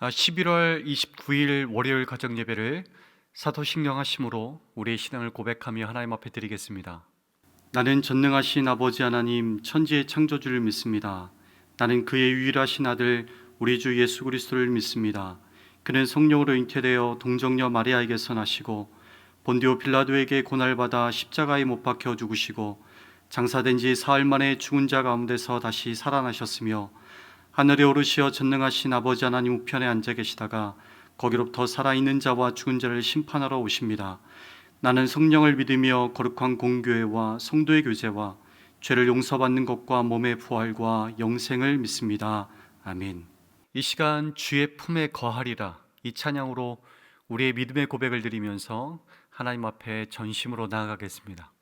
11월 29일 월요일 가정 예배를 사도신경하심으로 우리의 신앙을 고백하며 하나님 앞에 드리겠습니다. 나는 전능하신 아버지 하나님 천지의 창조주를 믿습니다. 나는 그의 유일하신 아들 우리 주 예수 그리스도를 믿습니다. 그는 성령으로 잉태되어 동정녀 마리아에게서 나시고 본디오 빌라도에게 고난받아 십자가에 못 박혀 죽으시고 장사된 지 사흘 만에 죽은 자 가운데서 다시 살아나셨으며 하늘에 오르시어 전능하신 아버지 하나님 우편에 앉아 계시다가 거기로부터 살아있는 자와 죽은 자를 심판하러 오십니다. 나는 성령을 믿으며 거룩한 공교회와 성도의 교제와 죄를 용서받는 것과 몸의 부활과 영생을 믿습니다. 아멘. 이 시간 주의 품에 거하리라, 이 찬양으로 우리의 믿음의 고백을 드리면서 하나님 앞에 전심으로 나아가겠습니다.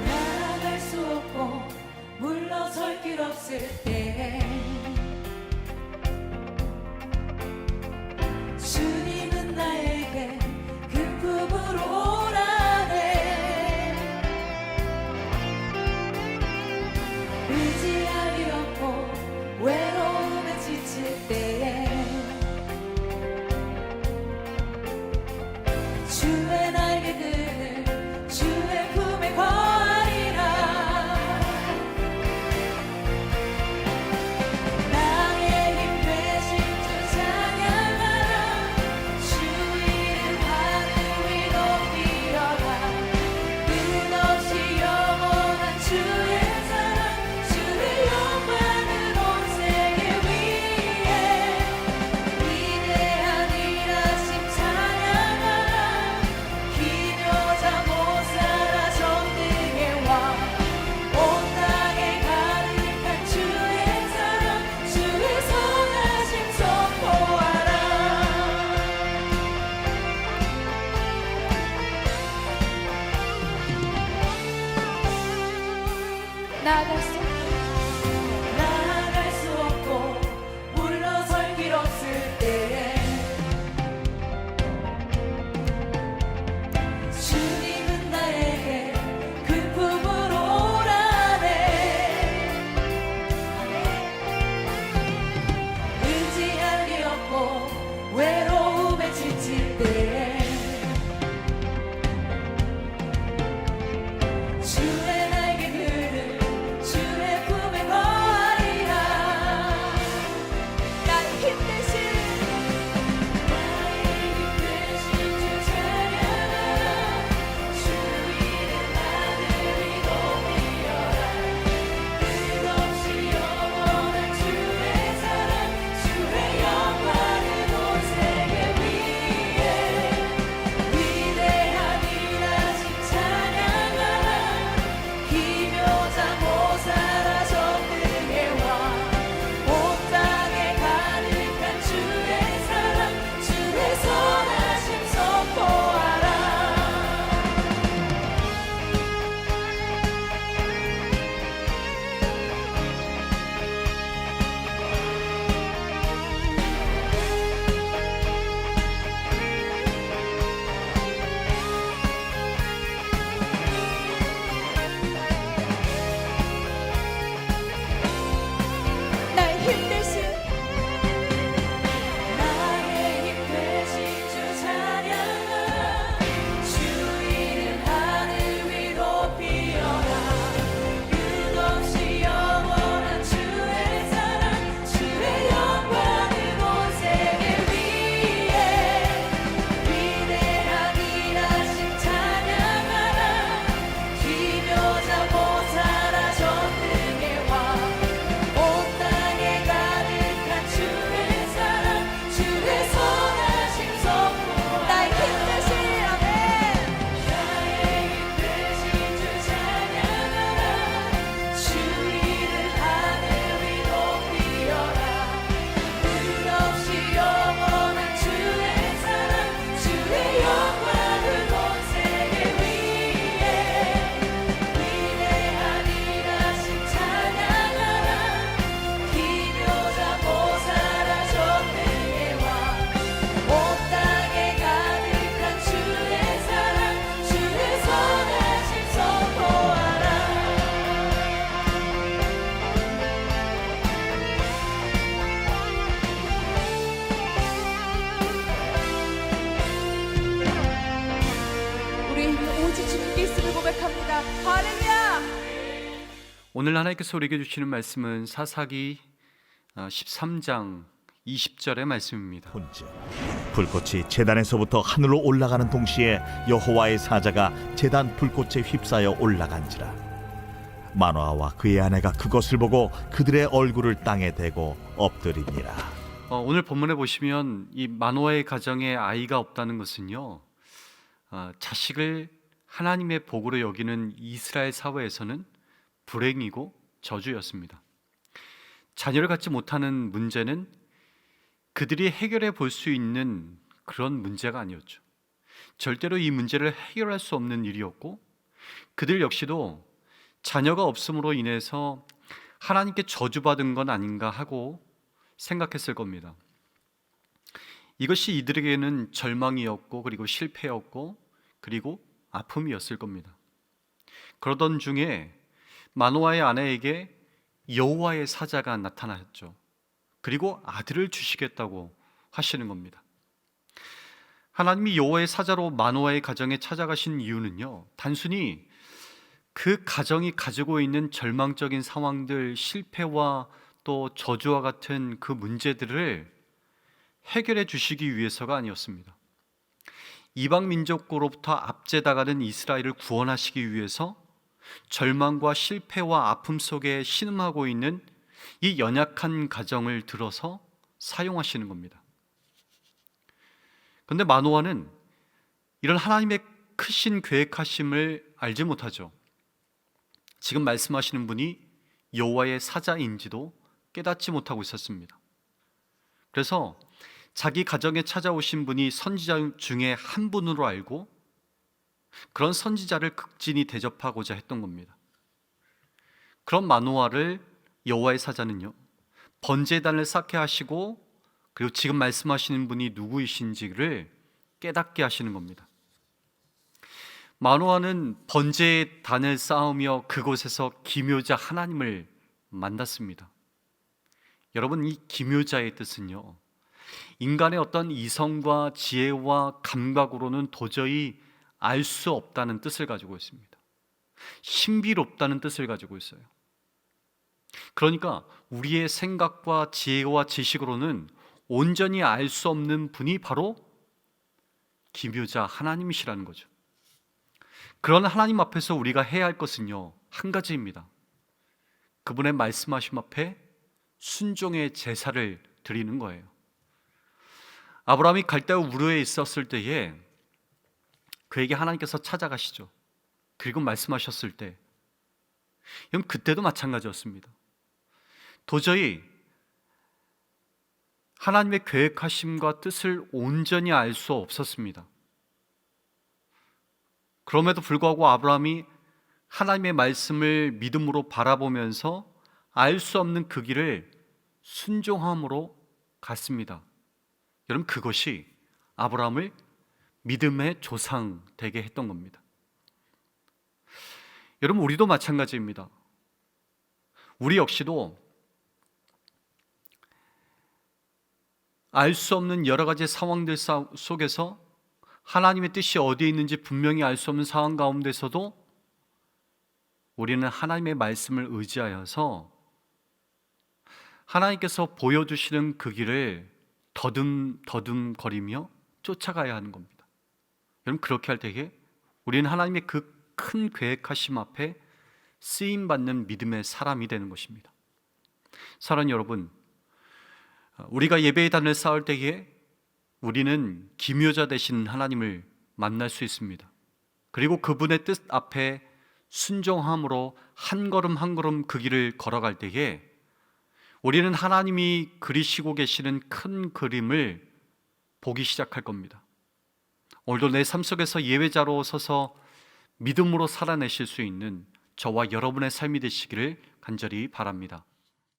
나아갈 수 없고 물러설 길 없어 고백합니다. 할렐루야. 오늘 하나님께서 우리에게 주시는 말씀은 사사기 13장 20절의 말씀입니다. 본즉 불꽃이 제단에서부터 하늘로 올라가는 동시에 여호와의 사자가 제단 불꽃에 휩싸여 올라간지라. 마노아와 그의 아내가 그것을 보고 그들의 얼굴을 땅에 대고 엎드리니라. 오늘 본문에 보시면 이 마노아의 가정에 아이가 없다는 것은요, 자식을 하나님의 복으로 여기는 이스라엘 사회에서는 불행이고 저주였습니다. 자녀를 갖지 못하는 문제는 그들이 해결해 볼 수 있는 그런 문제가 아니었죠. 절대로 이 문제를 해결할 수 없는 일이었고, 그들 역시도 자녀가 없음으로 인해서 하나님께 저주받은 건 아닌가 하고 생각했을 겁니다. 이것이 이들에게는 절망이었고, 그리고 실패였고, 그리고 아픔이었을 겁니다. 그러던 중에 마노아의 아내에게 여호와의 사자가 나타났죠. 그리고 아들을 주시겠다고 하시는 겁니다. 하나님이 여호와의 사자로 마노아의 가정에 찾아가신 이유는요, 단순히 그 가정이 가지고 있는 절망적인 상황들, 실패와 또 저주와 같은 그 문제들을 해결해 주시기 위해서가 아니었습니다. 이방 민족으로부터 압제당하는 이스라엘을 구원하시기 위해서 절망과 실패와 아픔 속에 신음하고 있는 이 연약한 가정을 들어서 사용하시는 겁니다. 그런데 마노아는 이런 하나님의 크신 계획하심을 알지 못하죠. 지금 말씀하시는 분이 여호와의 사자인지도 깨닫지 못하고 있었습니다. 그래서 자기 가정에 찾아오신 분이 선지자 중에 한 분으로 알고 그런 선지자를 극진히 대접하고자 했던 겁니다. 그런 마노아를 여호와의 사자는요, 번제단을 쌓게 하시고, 그리고 지금 말씀하시는 분이 누구이신지를 깨닫게 하시는 겁니다. 마노아는 번제단을 쌓으며 그곳에서 기묘자 하나님을 만났습니다. 여러분, 이 기묘자의 뜻은요, 인간의 어떤 이성과 지혜와 감각으로는 도저히 알 수 없다는 뜻을 가지고 있습니다. 신비롭다는 뜻을 가지고 있어요. 그러니까 우리의 생각과 지혜와 지식으로는 온전히 알 수 없는 분이 바로 기묘자 하나님이시라는 거죠. 그런 하나님 앞에서 우리가 해야 할 것은요, 한 가지입니다. 그분의 말씀하심 앞에 순종의 제사를 드리는 거예요. 아브라함이 갈대아 우르에 있었을 때에 그에게 하나님께서 찾아가시죠. 그리고 말씀하셨을 때, 그때도 마찬가지였습니다. 도저히 하나님의 계획하심과 뜻을 온전히 알 수 없었습니다. 그럼에도 불구하고 아브라함이 하나님의 말씀을 믿음으로 바라보면서 알 수 없는 그 길을 순종함으로 갔습니다. 여러분, 그것이 아브라함을 믿음의 조상 되게 했던 겁니다. 여러분, 우리도 마찬가지입니다. 우리 역시도 알 수 없는 여러 가지 상황들 속에서 하나님의 뜻이 어디에 있는지 분명히 알 수 없는 상황 가운데서도 우리는 하나님의 말씀을 의지하여서 하나님께서 보여주시는 그 길을 더듬거리며 쫓아가야 하는 겁니다. 여러분, 그렇게 할 때에 우리는 하나님의 그 큰 계획하심 앞에 쓰임받는 믿음의 사람이 되는 것입니다. 사랑하는 여러분, 우리가 예배의 단을 쌓을 때에 우리는 기묘자 되신 하나님을 만날 수 있습니다. 그리고 그분의 뜻 앞에 순종함으로 한 걸음 한 걸음 그 길을 걸어갈 때에 우리는 하나님이 그리시고 계시는 큰 그림을 보기 시작할 겁니다. 오늘도 내 삶 속에서 예배자로 서서 믿음으로 살아내실 수 있는 저와 여러분의 삶이 되시기를 간절히 바랍니다.